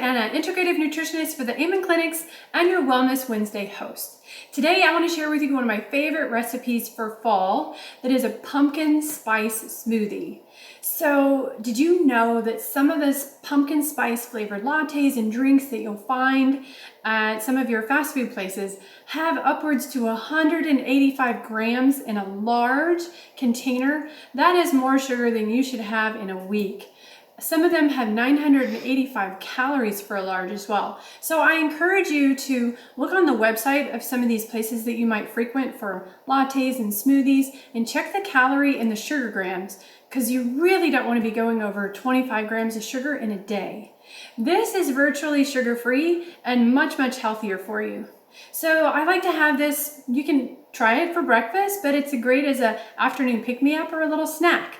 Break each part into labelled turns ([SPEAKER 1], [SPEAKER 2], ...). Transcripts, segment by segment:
[SPEAKER 1] Anna, integrative nutritionist for the Amen Clinics and your Wellness Wednesday host. Today I want to share with you one of my favorite recipes for fall that is a pumpkin spice smoothie. So did you know that some of those pumpkin spice flavored lattes and drinks that you'll find at some of your fast food places have upwards to 185 grams in a large container? That is more sugar than you should have in a week. Some of them have 985 calories for a large as well. So I encourage you to look on the website of some of these places that you might frequent for lattes and smoothies and check the calorie and the sugar grams, because you really don't want to be going over 25 grams of sugar in a day. This is virtually sugar-free and much, much healthier for you. So I like to have this. You can try it for breakfast, but it's great as an afternoon pick-me-up or a little snack.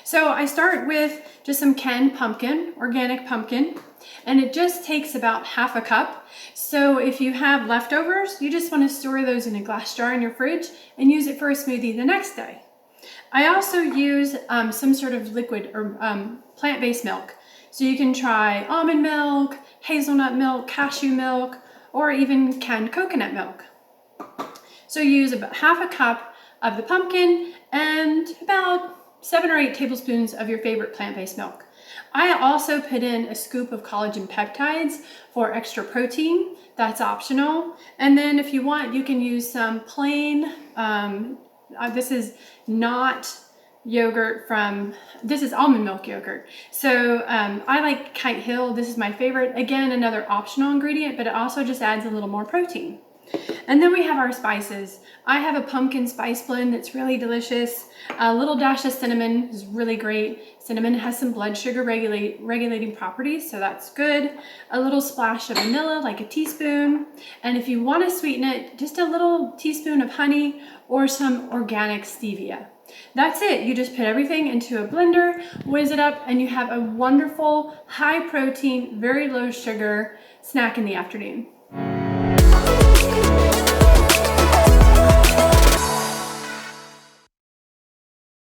[SPEAKER 1] So I start with just some canned pumpkin, organic pumpkin, and it just takes about half a cup. So if you have leftovers, you just want to store those in a glass jar in your fridge and use it for a smoothie the next day. I also use some sort of liquid or plant-based milk. So you can try almond milk, hazelnut milk, cashew milk, or even canned coconut milk. So you use about half a cup of the pumpkin and about 7 or 8 tablespoons of your favorite plant-based milk. I also put in a scoop of collagen peptides for extra protein. That's optional. And then if you want, you can use some plain, this is not yogurt this is almond milk yogurt. So I like Kite Hill. This is my favorite. Again, another optional ingredient, but it also just adds a little more protein. And then we have our spices. I have a pumpkin spice blend that's really delicious. A little dash of cinnamon is really great. Cinnamon has some blood sugar regulating properties, so that's good. A little splash of vanilla, like a teaspoon. And if you want to sweeten it, just a little teaspoon of honey or some organic stevia. That's it. You just put everything into a blender, whiz it up, and you have a wonderful, high protein, very low sugar snack in the afternoon.